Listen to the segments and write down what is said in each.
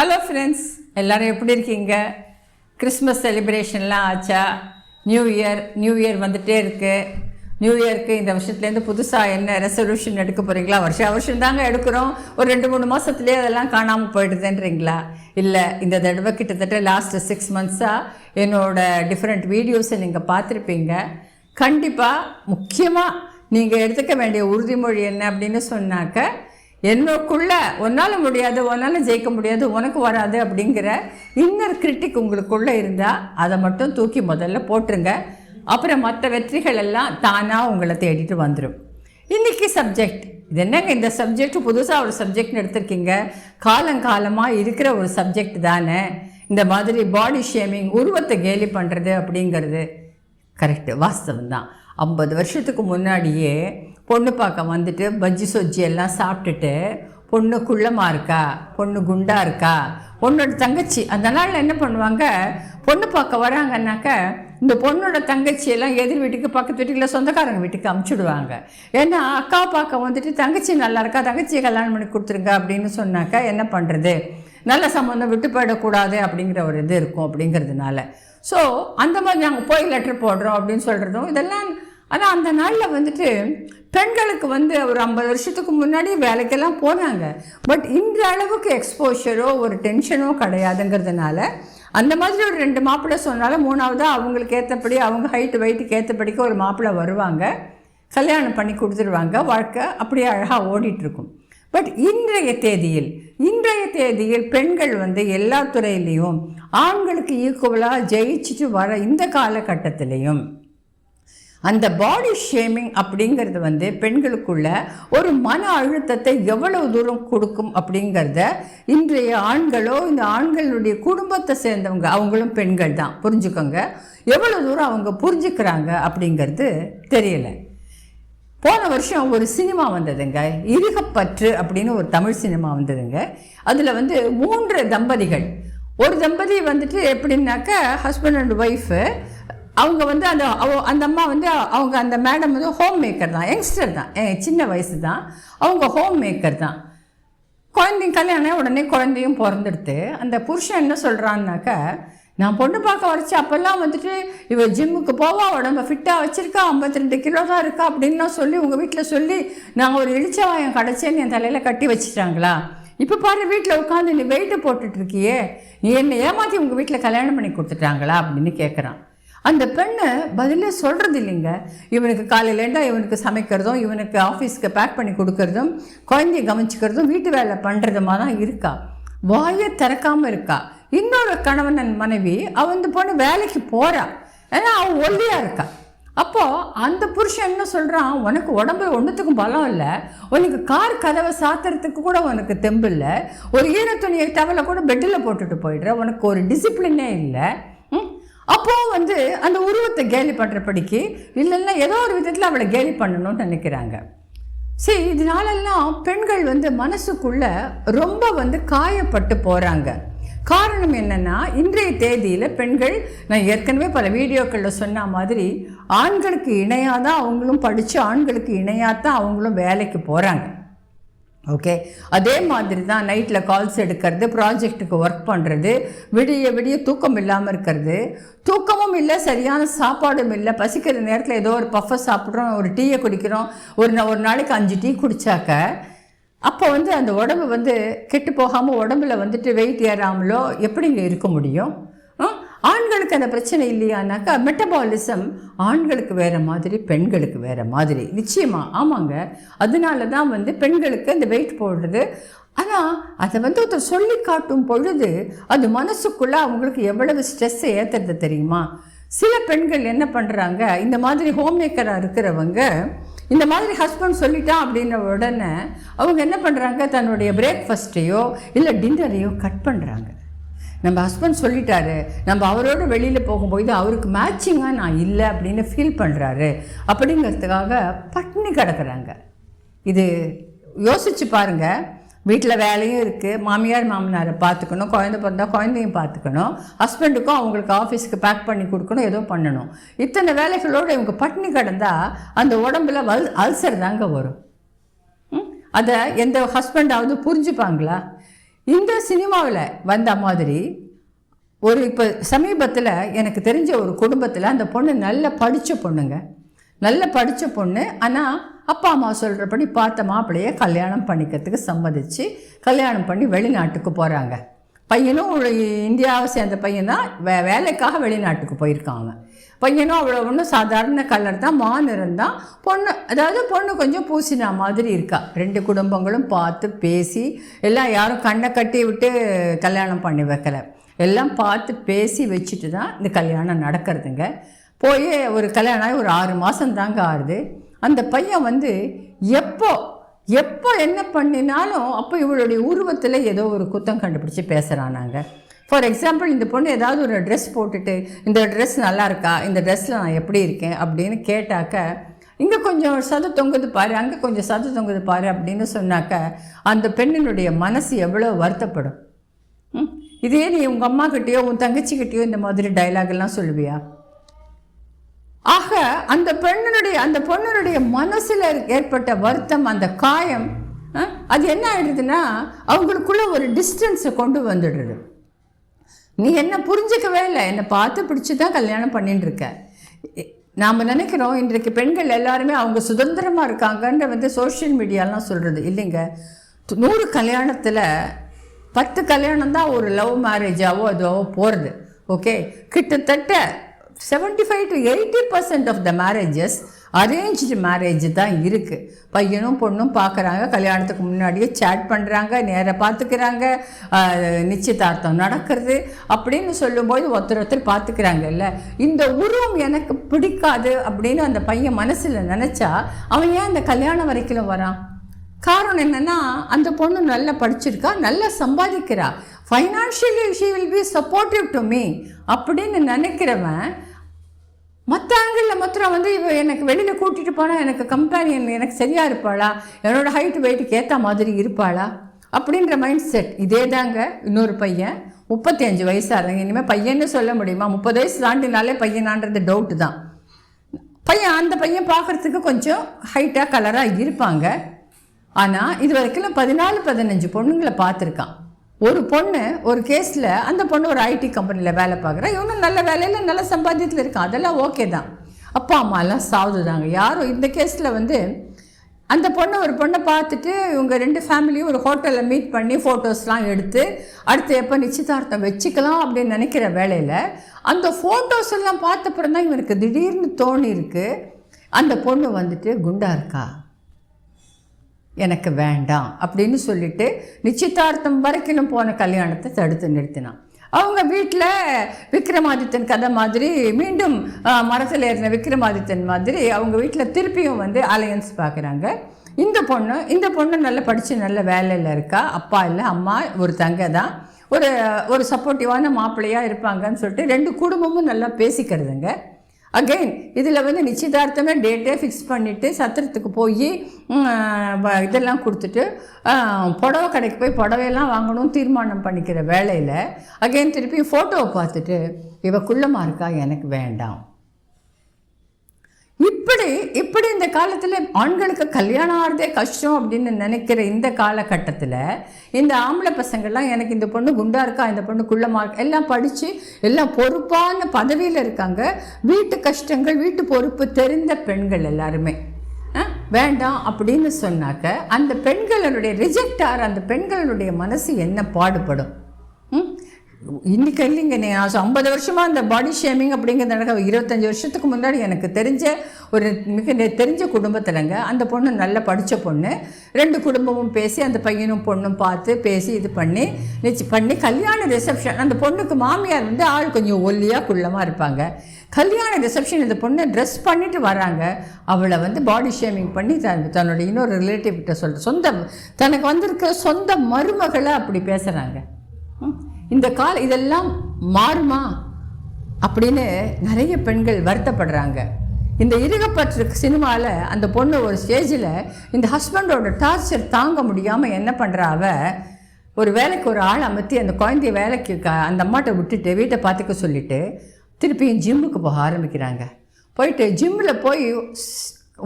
Hello friends, எல்லோரும் எப்படி இருக்கீங்க? கிறிஸ்மஸ் செலிப்ரேஷன்லாம் ஆச்சா? நியூ இயர் வந்துகிட்டே இருக்குது. நியூ இயருக்கு இந்த வருஷத்துலேருந்து புதுசாக என்ன ரெசல்யூஷன் எடுக்க போகிறீங்களா? வருஷம் தாங்க எடுக்கிறோம். ஒரு 2-3 மாதத்துலேயே அதெல்லாம் காணாமல் போயிடுதுன்றீங்களா? இல்லை, இந்த தடவை கிட்டத்தட்ட லாஸ்ட்டு 6 மந்த்ஸாக என்னோடய டிஃப்ரெண்ட் வீடியோஸை நீங்கள் பார்த்துருப்பீங்க. கண்டிப்பாக முக்கியமாக நீங்கள் எடுத்துக்க வேண்டிய உறுதிமொழி என்ன அப்படின்னு சொன்னாக்க, என்னக்குள்ள உன்னால் முடியாது, உன்னால் ஜெயிக்க முடியாது, உனக்கு வராது அப்படிங்கிற இன்னர் கிரிட்டிக் உங்களுக்குள்ளே இருந்தால் அதை மட்டும் தூக்கி முதல்ல போட்டுருங்க. அப்புறம் மற்ற வெற்றிகள் எல்லாம் தானாக உங்களை தேடிட்டு வந்துடும். இன்றைக்கி சப்ஜெக்ட் இது என்னங்க? இந்த சப்ஜெக்ட் புதுசாக ஒரு சப்ஜெக்ட்னு எடுத்திருக்கீங்க. காலங்காலமாக இருக்கிற ஒரு சப்ஜெக்ட் தானே இந்த மாதிரி பாடி ஷேமிங், உருவத்தை கேலி பண்ணுறது அப்படிங்கிறது. கரெக்டு, வாஸ்தவம் தான். 50 வருஷத்துக்கு முன்னாடியே பொண்ணு பார்க்க வந்துட்டு பஜ்ஜி சொஜ்ஜி எல்லாம் சாப்பிட்டுட்டு, பொண்ணு குள்ளமாக இருக்கா, பொண்ணு குண்டாக இருக்கா, பொண்ணோட தங்கச்சி அந்த நாளில் என்ன பண்ணுவாங்க, பொண்ணு பார்க்க வராங்கன்னாக்க இந்த பொண்ணோட தங்கச்சியெல்லாம் எதிர் வீட்டுக்கு, பக்கத்து வீட்டுக்குள்ள சொந்தக்காரங்க வீட்டுக்கு அமுச்சுடுவாங்க. ஏன்னா அக்கா பார்க்க வந்துட்டு தங்கச்சி நல்லா இருக்கா, தங்கச்சியை கல்யாணம் பண்ணி கொடுத்துருங்க அப்படின்னு சொன்னாக்கா என்ன பண்ணுறது, நல்ல சம்மந்தம் விட்டு போயிடக்கூடாது அப்படிங்கிற ஒரு இது இருக்கும் அப்படிங்கிறதுனால. ஸோ அந்த மாதிரி நாங்கள் போய் லெட்டர் போடுறோம் அப்படின்னு சொல்கிறதும் இதெல்லாம். ஆனால் அந்த நாளில் வந்துட்டு பெண்களுக்கு ஒரு 50 வருஷத்துக்கு முன்னாடி வேலைக்கெல்லாம் போனாங்க. பட் இந்த அளவுக்கு எக்ஸ்போஷரோ ஒரு டென்ஷனோ கிடையாதுங்கிறதுனால அந்த மாதிரி ஒரு 2 மாப்பிள்ளை சொன்னாலும் 3ஆவதாக அவங்களுக்கு ஏற்றபடி, அவங்க ஹைட்டு வெயிட்டுக்கு ஏற்றபடிக்கு ஒரு மாப்பிள்ளை வருவாங்க, கல்யாணம் பண்ணி கொடுத்துருவாங்க. வாழ்க்கை அப்படியே அழகாக ஓடிட்டுருக்கும். பட் இன்றைய தேதியில் பெண்கள் எல்லா துறையிலையும் ஆண்களுக்கு ஈக்குவலாக ஜெயிச்சுட்டு வர இந்த காலகட்டத்திலையும் அந்த பாடி ஷேமிங் அப்படிங்கிறது பெண்களுக்குள்ள ஒரு மன அழுத்தத்தை எவ்வளவு தூரம் கொடுக்கும் அப்படிங்கிறத இன்றைய ஆண்களோ, இந்த ஆண்களுடைய குடும்பத்தை சேர்ந்தவங்க, அவங்களும் பெண்கள் தான், புரிஞ்சுக்கோங்க. எவ்வளோ தூரம் அவங்க புரிஞ்சுக்கிறாங்க அப்படிங்கிறது தெரியல. போன வருஷம் ஒரு சினிமா வந்ததுங்க, இருகப்பற்று அப்படின்னு ஒரு தமிழ் சினிமா வந்ததுங்க. அதில் 3 தம்பதிகள். ஒரு தம்பதி எப்படின்னாக்கா ஹஸ்பண்ட் அண்ட் ஒய்ஃபு. அவங்க அந்த அம்மா அவங்க அந்த மேடம் ஹோம் மேக்கர் தான், யங்ஸ்டர் தான், சின்ன வயசு தான். அவங்க ஹோம் மேக்கர் தான். குழந்தைங்க கல்யாணம் உடனே குழந்தையும் பிறந்துடுத்து. அந்த புருஷன் என்ன சொல்கிறான்னாக்கா, நான் பொண்ணு பார்க்க வரைச்சி அப்போல்லாம் இவ ஜிம்முக்கு போவா, உடம்ப ஃபிட்டாக வச்சுருக்கா, 52 கிலோ தான் இருக்கா அப்படின்லாம் சொல்லி உங்கள் வீட்டில் சொல்லி நாங்கள் ஒரு இழிச்சவாயம் கிடச்சேன்னு என் தலையில் கட்டி வச்சுட்டாங்களா? இப்போ பாரு, வீட்டில் உட்காந்து நீ வெயிட்டு போட்டுட்ருக்கியே, நீ என்னை ஏமாற்றி உங்கள் வீட்டில் கல்யாணம் பண்ணி கொடுத்துட்டாங்களா அப்படின்னு கேட்குறான். அந்த பெண்ணை பதிலே சொல்கிறது இல்லைங்க. இவனுக்கு காலையிலேண்டா இவனுக்கு சமைக்கிறதும், இவனுக்கு ஆஃபீஸ்க்கு பேக் பண்ணி கொடுக்கறதும், குழந்தைய கவனிச்சுக்கிறதும், வீட்டு வேலை பண்ணுறதுமா தான் இருக்கா. வாயை திறக்காமல் இருக்கா. இன்னொரு கணவன் மனைவி பொண்ணு வேலைக்கு போகிறா, ஏன்னா அவன் ஒல்லியாக இருக்கா. அப்போது அந்த புருஷன் என்ன சொல்கிறான், உனக்கு உடம்புல ஒன்றுத்துக்கும் பலம் இல்லை, உனக்கு கார் கதவை சாத்துறதுக்கு கூட உனக்கு தெம்பு இல்லை, ஒரு ஈரத்துணியை டவலை கூட பெட்டில் போட்டுட்டு போயிடுற, உனக்கு ஒரு டிசிப்ளினே இல்லை. அப்போது அந்த உருவத்தை கேலி பண்ணுறபடிக்கு இல்லைன்னா ஏதோ ஒரு விதத்தில் அவளை கேலி பண்ணணும்னு நினைக்கிறாங்க. சரி, இதனாலெல்லாம் பெண்கள் மனசுக்குள்ளே ரொம்ப காயப்பட்டு போகிறாங்க. காரணம் என்னென்னா, இன்றைய தேதியில் பெண்கள், நான் ஏற்கனவே பல வீடியோக்களில் சொன்ன மாதிரி, ஆண்களுக்கு இணையாக தான் அவங்களும் படித்து, ஆண்களுக்கு இணையாக தான் அவங்களும் வேலைக்கு போகிறாங்க. ஓகே, அதே மாதிரி தான் நைட்டில் கால்ஸ் எடுக்கிறது, ப்ராஜெக்ட்டுக்கு ஒர்க் பண்ணுறது, விடிய தூக்கம் இல்லாமல் இருக்கிறது, தூக்கமும் இல்லை, சரியான சாப்பாடும் இல்லை, பசிக்கிற நேரத்தில் ஏதோ ஒரு பஃபை சாப்பிட்றோம், ஒரு டீயை குடிக்கிறோம், ஒரு நாளைக்கு 5 டீ குடித்தாக்க அப்போ அந்த உடம்பு கெட்டு போகாமல் உடம்புல வெயிட் ஏறாமலோ எப்படிங்க இருக்க முடியும்? ஆண்களுக்கு அந்த பிரச்சனை இல்லையானாக்கா, மெட்டபாலிசம் ஆண்களுக்கு வேறு மாதிரி, பெண்களுக்கு வேறு மாதிரி. நிச்சயமாக ஆமாங்க. அதனால தான் பெண்களுக்கு அந்த வெயிட் போடுறது. ஆனால் அதை ஒருத்தர் சொல்லி காட்டும் பொழுது அது மனசுக்குள்ளே அவங்களுக்கு எவ்வளவு ஸ்ட்ரெஸ்ஸை ஏற்றுறது தெரியுமா? சில பெண்கள் என்ன பண்ணுறாங்க, இந்த மாதிரி ஹோம் மேக்கராக இருக்கிறவங்க இந்த மாதிரி ஹஸ்பண்ட் சொல்லிட்டான் அப்படின்ற உடனே அவங்க என்ன பண்ணுறாங்க, தன்னுடைய பிரேக்ஃபாஸ்ட்டையோ இல்லை டின்னரையோ கட் பண்ணுறாங்க. நம்ம ஹஸ்பண்ட் சொல்லிட்டாரு, நம்ம அவரோட வெளியில் போகும்போது அவருக்கு மேட்சிங்காக நான் இல்லை அப்படின்னு ஃபீல் பண்ணுறாரு அப்படிங்கிறதுக்காக பட்டினி கிடக்குறாங்க. இது யோசித்து பாருங்கள். வீட்டில் வேலையும் இருக்குது, மாமியார் மாமனாரை பார்த்துக்கணும், குழந்தை பிறந்தா குழந்தையும் பார்த்துக்கணும், ஹஸ்பண்டுக்கும் அவங்களுக்கு ஆஃபீஸுக்கு பேக் பண்ணி கொடுக்கணும், ஏதோ பண்ணணும். இத்தனை வேலைகளோடு இவங்க பட்டினி கிடந்தால் அந்த உடம்புல அல்சர் தாங்க வரும். அதை எந்த ஹஸ்பண்டாவது புரிஞ்சுப்பாங்களா? இந்த சினிமாவில் வந்த மாதிரி ஒரு இப்போ சமீபத்தில் எனக்கு தெரிஞ்ச ஒரு குடும்பத்தில் அந்த பொண்ணு நல்ல படித்த பொண்ணுங்க, நல்ல படித்த பொண்ணு. ஆனால் அப்பா அம்மா சொல்கிறபடி பார்த்த மாப்பிள்ளையே கல்யாணம் பண்ணிக்கிறதுக்கு சம்மதிச்சு கல்யாணம் பண்ணி வெளிநாட்டுக்கு போகிறாங்க. பையனும் இந்தியாவை சேர்ந்த பையன் தான், வேலைக்காக வெளிநாட்டுக்கு போயிருக்கான் அவன். பையனும் அவ்வளோ ஒன்றும் சாதாரண கலர் தான், மாநிறம் தான். பொண்ணு அதாவது பொண்ணு கொஞ்சம் பூசினா மாதிரி இருக்கா. ரெண்டு குடும்பங்களும் பார்த்து பேசி எல்லாம் யாரும் கண்ணை கட்டி விட்டு கல்யாணம் பண்ணி வைக்கல, எல்லாம் பார்த்து பேசி வச்சுட்டு தான் இந்த கல்யாணம் நடக்கிறதுங்க. போய் ஒரு கல்யாணம் ஆகி ஒரு 6 மாதம் தாங்க ஆகுது. அந்த பையன் வந்து எப்போ என்ன பண்ணினாலும் அப்போ இவளுடைய உருவத்தில் ஏதோ ஒரு குத்தம் கண்டுபிடிச்சி பேசுகிறானாங்க. ஃபார் எக்ஸாம்பிள், இந்த பொண்ணு ஏதாவது ஒரு ட்ரெஸ் போட்டுட்டு இந்த ட்ரெஸ் நல்லா இருக்கா, இந்த ட்ரெஸ்ஸில் நான் எப்படி இருக்கேன் அப்படின்னு கேட்டாக்க, இங்கே கொஞ்சம் சது தொங்குது பாரு, அங்கே கொஞ்சம் சது தொங்குது பாரு அப்படின்னு சொன்னாக்க அந்த பெண்ணினுடைய மனசு எவ்வளோ வருத்தப்படும். இதே நீ உங்கள் அம்மாக்கிட்டேயோ உன் தங்கச்சிக்கிட்டேயோ இந்த மாதிரி டைலாக்லாம் சொல்லுவியா? ஆக அந்த பொண்ணுடைய மனசில் ஏற்பட்ட வருத்தம், அந்த காயம், அது என்ன ஆயிடுதுன்னா அவங்களுக்குள்ள ஒரு டிஸ்டன்ஸை கொண்டு வந்துடுது. நீ என்ன புரிஞ்சிக்கவே இல்லை, என்னை பார்த்து பிடிச்சி தான் கல்யாணம் பண்ணிட்டு இருக்க. நாம் நினைக்கிறோம் இன்றைக்கு பெண்கள் எல்லாருமே அவங்க சுதந்திரமாக இருக்காங்கன்ற வந்து சோஷியல் மீடியாலாம் சொல்கிறது இல்லைங்க. 100 கல்யாணத்தில் 10 கல்யாணம் தான் ஒரு லவ் மேரேஜாவோ அதுவோ போகிறது. ஓகே, கிட்டத்தட்ட 75 to 80% of the marriages arranged marriage தான் இருக்குது. பையனும் பொண்ணும் பார்க்குறாங்க, கல்யாணத்துக்கு முன்னாடியே சேட் பண்ணுறாங்க, நேராக பார்த்துக்கிறாங்க, நிச்சயதார்த்தம் நடக்கிறது அப்படின்னு சொல்லும்போது ஒருத்தர் பார்த்துக்கிறாங்கல்ல. இந்த உருவம் எனக்கு பிடிக்காது அப்படின்னு அந்த பையன் மனசில் நினச்சா அவன் ஏன் அந்த கல்யாணம் வரைக்கும் வரான்? காரணம் என்னென்னா, அந்த பொண்ணு நல்லா படிச்சிருக்கா, நல்லா சம்பாதிக்கிறா, financially she will be supportive to me அப்படின்னு நினைக்கிறவன் மற்ற ஆங்கிளில் மாத்திரம் வந்து இவ எனக்கு வெளியில் கூட்டிகிட்டு போனால் எனக்கு கம்பேனியன் எனக்கு சரியாக இருப்பாளா, என்னோடய ஹைட் வெயிட்டுக்கு ஏற்ற மாதிரி இருப்பாளா அப்படின்ற மைண்ட் செட். இதே தாங்க இன்னொரு பையன் 35 வயசாகிறங்க. இனிமேல் பையன்னு சொல்ல முடியுமா? 30 வயசு தாண்டினாலே பையனான்றது டவுட்டு தான். அந்த பையன் பார்க்குறதுக்கு கொஞ்சம் ஹைட்டாக கலராக இருப்பாங்க. ஆனால் இது வரைக்கும் 14-15 பொண்ணுங்களை பார்த்துருக்கான். ஒரு பொண்ணு ஒரு கேஸில் அந்த பொண்ணு ஒரு ஐடி கம்பெனியில் வேலை பார்க்குறா, இவனும் நல்ல வேலையில் நல்ல சம்பாத்தியத்தில் இருக்கான், அதெல்லாம் ஓகே தான். அப்பா அம்மாலாம் சாவுதுதாங்க. யாரும் இந்த கேஸில் வந்து அந்த பொண்ணை ஒரு பொண்ணை பார்த்துட்டு இவங்க 2 ஃபேமிலியும் ஒரு ஹோட்டலில் மீட் பண்ணி ஃபோட்டோஸ்லாம் எடுத்து அடுத்து எப்போ நிச்சயதார்த்தம் வச்சுக்கலாம் அப்படின்னு நினைக்கிற வேலையில் அந்த ஃபோட்டோஸ் எல்லாம் பார்த்தப்புறம் தான் இவனுக்கு திடீர்னு தோணியிருக்கு, அந்த பொண்ணு வந்துட்டு குண்டா இருக்கா, எனக்கு வேண்டாம் அப்படின்னு சொல்லிட்டு நிச்சயதார்த்தம் வரைக்கும் போன கல்யாணத்தை தடுத்து நிறுத்தினான். அவங்க வீட்டில் விக்ரமாதித்தன் கதை மாதிரி மீண்டும் மரத்தில் ஏறின விக்ரமாதித்தன் மாதிரி அவங்க வீட்டில் திருப்பியும் வந்து அலையன்ஸ் பார்க்குறாங்க. இந்த பொண்ணு நல்லா படித்து நல்ல வேலையில் இருக்கா, அப்பா இல்லை அம்மா ஒரு தங்கை தான், ஒரு சப்போர்ட்டிவான மாப்பிள்ளையாக இருப்பாங்கன்னு சொல்லிட்டு 2 குடும்பமும் நல்லா பேசிக்கிறதுங்க. அகெயின் இதில் வந்து நிச்சயதார்த்தமே டேட்டே ஃபிக்ஸ் பண்ணிவிட்டு சத்திரத்துக்கு போய் இதெல்லாம் கொடுத்துட்டு புடவை கடைக்கு போய் புடவையெல்லாம் வாங்கணும் தீர்மானம் பண்ணிக்கிற வேலையில் அகெயின் திருப்பி ஃபோட்டோவை பார்த்துட்டு இவ குள்ளமாக இருக்கா, எனக்கு வேண்டாம். இப்படி இந்த காலத்தில் ஆண்களுக்கு கல்யாணம் ஆகிறதே கஷ்டம் அப்படின்னு நினைக்கிற இந்த காலகட்டத்தில் இந்த ஆம்பளை பசங்கள்லாம் எனக்கு இந்த பொண்ணு குண்டா இருக்கா, இந்த பொண்ணு குள்ளமாக இருக்கா, எல்லாம் படித்து எல்லாம் பொறுப்பான பதவியில் இருக்காங்க. வீட்டு கஷ்டங்கள் வீட்டு பொறுப்பு தெரிந்த பெண்கள் எல்லாருமே வேண்டாம் அப்படின்னு சொன்னாக்க அந்த பெண்களுடைய ரிஜெக்ட் ஆகிற அந்த பெண்களுடைய மனசு என்ன பாடுபடும்? இன்றைக்கி இல்லைங்க, நான் 50 வருஷமாக அந்த பாடி ஷேமிங் அப்படிங்கிறது நடக்க 25 வருஷத்துக்கு முன்னாடி எனக்கு தெரிஞ்ச ஒரு மிக தெரிஞ்ச குடும்பத்திலங்க அந்த பொண்ணு நல்லா படித்த பொண்ணு, 2 குடும்பமும் பேசி அந்த பையனும் பொண்ணும் பார்த்து பேசி இது பண்ணி கல்யாண ரிசப்ஷன். அந்த பொண்ணுக்கு மாமியார் வந்து ஆள் கொஞ்சம் ஒல்லியாக குள்ளமாக இருப்பாங்க. கல்யாண ரிசப்ஷன் இந்த பொண்ணை ட்ரெஸ் பண்ணிவிட்டு வராங்க, அவளை வந்து பாடி ஷேமிங் பண்ணி தன்னோட இன்னொரு ரிலேட்டிவ்கிட்ட சொல்லிட்டு தனக்கு வந்திருக்க சொந்த மருமகளை அப்படி பேசுகிறாங்க. இந்த இதெல்லாம் மாறுமா அப்படின்னு நிறைய பெண்கள் வருத்தப்படுறாங்க. இந்த இருகப்பற்று சினிமாவில் அந்த பொண்ணு ஒரு ஸ்டேஜில் இந்த ஹஸ்பண்டோட டார்ச்சர் தாங்க முடியாமல் என்ன பண்ணுறா, ஒரு வேலைக்கு ஒரு ஆள் அமர்த்தி அந்த குழந்தைய வேலைக்கு அந்த அம்மாட்ட விட்டுட்டு வீட்டை பார்த்துக்க சொல்லிவிட்டு திருப்பியும் ஜிம்முக்கு போக ஆரம்பிக்கிறாங்க. போயிட்டு ஜிம்மில் போய்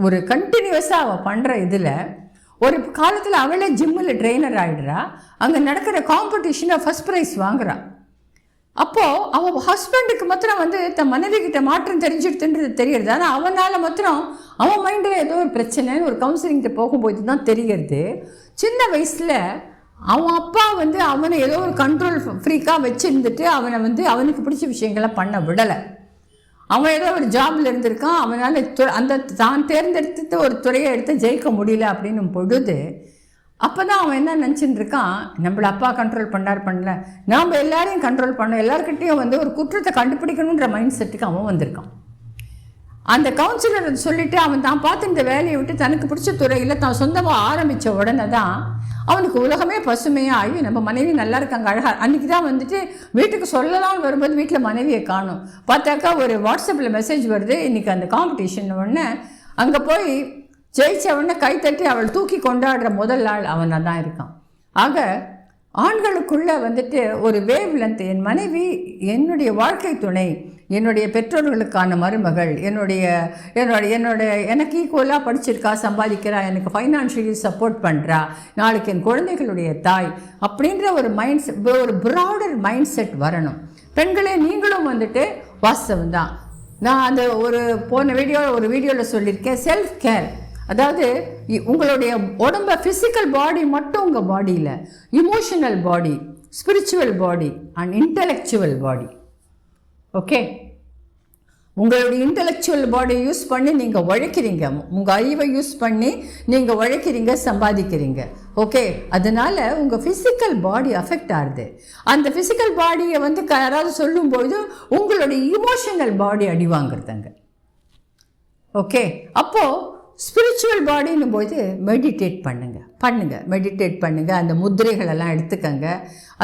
ஒரு கண்டினியூஸாக அவள் பண்ணுற இதில் ஒரு காலத்தில் அவளே ஜிம்மில் ட்ரெயினர் ஆகிடுறா, அங்கே நடக்கிற காம்படிஷனை ஃபஸ்ட் ப்ரைஸ் வாங்குறான். அப்போது அவன் ஹஸ்பண்டுக்கு மாத்திரம் வந்து தன் மனைவி கிட்ட மாற்றம் தெரிஞ்சுடுதுன்றது தெரியுது. ஆனால் அவனால் மாத்திரம் அவன் மைண்டில் ஏதோ ஒரு பிரச்சனைன்னு ஒரு கவுன்சிலிங்கிட்ட போகும்போது தான் தெரிகிறது. சின்ன வயசில் அவன் அப்பா வந்து அவனை ஏதோ ஒரு கண்ட்ரோல் ஃப்ரீக்காக வச்சுருந்துட்டு அவனை வந்து அவனுக்கு பிடிச்ச விஷயங்களை பண்ண விடலை. அவன் ஏதோ ஒரு ஜாபில் இருந்திருக்கான், அவனால் அந்த தான் தேர்ந்தெடுத்து ஒரு துறையை எடுத்து ஜெயிக்க முடியல அப்படின்னும் பொழுது அப்போ தான் அவன் என்ன நினச்சிட்டு இருக்கான், நம்மளை அப்பா கண்ட்ரோல் பண்ணல, நாம் எல்லாரையும் கண்ட்ரோல் பண்ணோம், எல்லாருக்கிட்டையும் வந்து ஒரு குற்றத்தை கண்டுபிடிக்கணுன்ற மைண்ட் செட்டுக்கு அவன் வந்திருக்கான். அந்த கவுன்சிலர் சொல்லிவிட்டு அவன் தான் பார்த்து இந்த வேலையை விட்டு தனக்கு பிடிச்ச துறையில் தான் சொந்தமாக ஆரம்பித்த உடனே தான் அவனுக்கு உலகமே பசுமையாக ஆகி நம்ம மனைவி நல்லா இருக்காங்க அழகாக. அன்றைக்கி தான் வந்துட்டு வீட்டுக்கு சொல்லலாம்னு வரும்போது வீட்டில் மனைவியை காணும். பார்த்தாக்கா ஒரு வாட்ஸ்அப்பில் மெசேஜ் வருது, இன்றைக்கி அந்த காம்படிஷன் உடனே அங்கே போய் ஜெயிச்ச உடனே கைத்தட்டி அவள் தூக்கி கொண்டாடுற முதல் நாள் அவனாக தான் இருக்கான். ஆக ஆண்களுக்குள்ளே வந்துட்டு ஒரு வேவ் லென்த், என் மனைவி என்னுடைய வாழ்க்கை துணை, என்னுடைய பெற்றோர்களுக்கான மருமகள், எனக்கு ஈக்குவலாக படிச்சிருக்கா, சம்பாதிக்கிறா, எனக்கு ஃபைனான்ஷியலி சப்போர்ட் பண்ணுறா, நாளைக்கு என் குழந்தைகளுடைய தாய் அப்படின்ற ஒரு ப்ராடர் மைண்ட் செட் வரணும். பெண்களே நீங்களும் வந்துட்டு வாஸ்தவம் தான். நான் அந்த ஒரு வீடியோவில் சொல்லியிருக்கேன், செல்ஃப் கேர். அதாவது உங்களுடைய உடம்பை ஃபிசிக்கல் பாடி மட்டும் உங்கள் பாடியில், emotional body, spiritual body and intellectual body. Okay, உங்களுடைய இன்டெலெக்சுவல் பாடியை யூஸ் பண்ணி நீங்கள் உழைக்கிறீங்க, உங்கள் அறிவை யூஸ் பண்ணி நீங்கள் உழைக்கிறீங்க, சம்பாதிக்கிறீங்க. ஓகே, அதனால் உங்கள் ஃபிசிக்கல் பாடி அஃபெக்ட் ஆகுது. அந்த ஃபிசிக்கல் பாடியை வந்து யாராவது சொல்லும்பொழுது உங்களுடைய இமோஷனல் பாடி அடி வாங்குறதுங்க. ஓகே, அப்போது ஸ்பிரிச்சுவல் பாடின்னும் போது மெடிடேட் பண்ணுங்கள். அந்த முத்திரைகளெல்லாம் எடுத்துக்கங்க.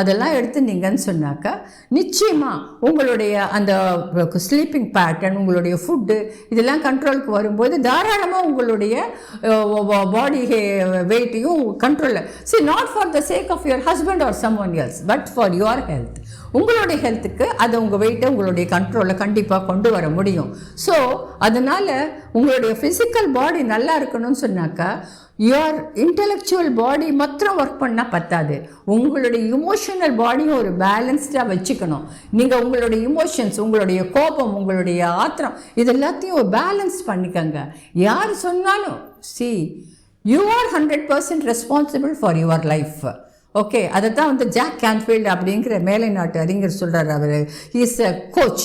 அதெல்லாம் எடுத்துனீங்கன்னு சொன்னாக்கா நிச்சயமாக உங்களுடைய அந்த ஸ்லீப்பிங் பேட்டர்ன், உங்களுடைய ஃபுட்டு இதெல்லாம் கண்ட்ரோலுக்கு வரும்போது தாராளமாக உங்களுடைய பாடி வெயிட்டையும் கண்ட்ரோலில் not for the sake of your husband or someone else, but for your health. உங்களுடைய ஹெல்த்துக்கு அதை உங்கள் வெயிட்டை உங்களுடைய கண்ட்ரோலில் கண்டிப்பாக கொண்டு வர முடியும். ஸோ அதனால் உங்களுடைய ஃபிசிக்கல் பாடி நல்லா இருக்கணும்னு சொன்னாக்கா யுவர் இன்டெலெக்சுவல் பாடி மாத்திரம் ஒர்க் பண்ணால் பத்தாது, உங்களுடைய இமோஷனல் பாடியும் ஒரு பேலன்ஸ்டாக வச்சுக்கணும். நீங்கள் உங்களுடைய இமோஷன்ஸ், உங்களுடைய கோபம், உங்களுடைய ஆத்திரம் இது எல்லாத்தையும் ஒரு பேலன்ஸ் பண்ணிக்கங்க. யார் சொன்னாலும் you are 100% responsible for your life. Okay, அதை தான் வந்து ஜாக் கேன்ஃபீல்டு அப்படிங்கிற மேலை நாட்டு அறிஞர் சொல்கிறார். அவர் he's a coach,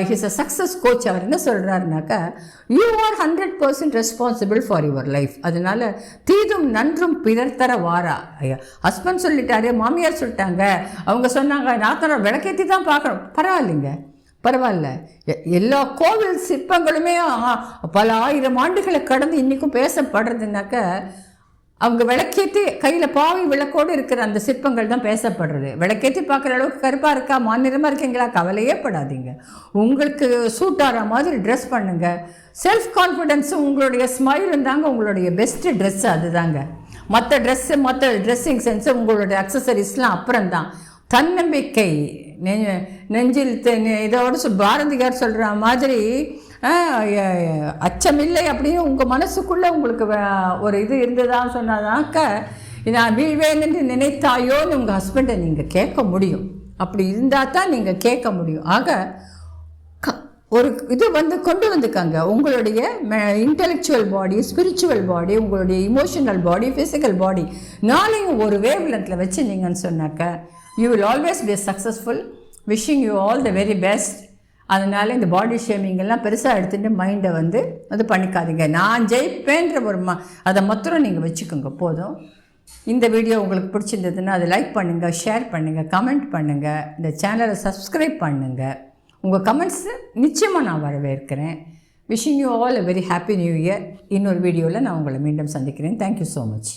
he's a success coach. அவர் என்ன சொல்கிறாருனாக்கா, you are 100% responsible for your life. அதனால் தீதும் நன்றும் பிறர் தர வாரா. ஹஸ்பண்ட் சொல்லிட்டாரு, மாமியார் சொல்லிட்டாங்க, அவங்க சொன்னாங்க, நாத்தனார் விளக்கேற்றி தான் பார்க்கணும். பரவாயில்ல. எல்லா கோவில் சிற்பங்களுமே பல ஆயிரம் ஆண்டுகளை கடந்து இன்றைக்கும் பேசப்படுறதுனாக்க அவங்க விளக்கேற்றி கையில் பாவி விளக்கோடு இருக்கிற அந்த சிற்பங்கள் தான் பேசப்படுறது. விளக்கேற்றி பார்க்குற அளவுக்கு கருப்பாக இருக்கா, மாநிலமாக இருக்கீங்களா, கவலையே படாதீங்க. உங்களுக்கு சூட் ஆகிற மாதிரி ட்ரெஸ் பண்ணுங்கள். செல்ஃப் கான்ஃபிடென்ஸும் உங்களுடைய ஸ்மைலும் தாங்க உங்களுடைய பெஸ்ட்டு ட்ரெஸ்ஸு. அதுதாங்க. மற்ற ட்ரெஸ்ஸிங் சென்ஸு உங்களுடைய அக்சசரிஸ்லாம் அப்புறம்தான். தன்னம்பிக்கை நெஞ்சில் இதோட பாரதியார் சொல்கிற மாதிரி அச்சமில்லை அப்படின்னு உங்கள் மனசுக்குள்ளே உங்களுக்கு ஒரு இது இருந்ததான்னு சொன்னாதாக்க, நான் வீழ்வேன் என்று நினைத்தாயோன்னு உங்கள் ஹஸ்பண்டை நீங்கள் கேட்க முடியும். அப்படி இருந்தால் தான் நீங்கள் கேட்க முடியும். ஆக ஒரு இது கொண்டு வந்துக்காங்க. உங்களுடைய இன்டெலெக்சுவல் பாடி, ஸ்பிரிச்சுவல் பாடி, உங்களுடைய இமோஷனல் பாடி, ஃபிசிக்கல் பாடி நாளையும் ஒரு வேவ் லென்த்தில் வச்சுருந்தீங்கன்னு சொன்னாக்க you will always be successful. Wishing you all the very best. அதனால் இந்த பாடி ஷேமிங்கெல்லாம் பெருசாக எடுத்துகிட்டு மைண்டை அது பண்ணிக்காதீங்க. நான் ஜெயிப்பேன்ற ஒரு அதை மாத்திரம் நீங்கள் வச்சுக்கோங்க போதும். இந்த வீடியோ உங்களுக்கு பிடிச்சிருந்ததுன்னா அதை லைக் பண்ணுங்கள், ஷேர் பண்ணுங்கள், கமெண்ட் பண்ணுங்கள், இந்த சேனலை சப்ஸ்கிரைப் பண்ணுங்கள். உங்கள் கமெண்ட்ஸு நிச்சயமாக நான் வரவேற்கிறேன். Wishing you all a very happy new year. இன்னொரு வீடியோவில் நான் உங்களை மீண்டும் சந்திக்கிறேன். Thank you so much.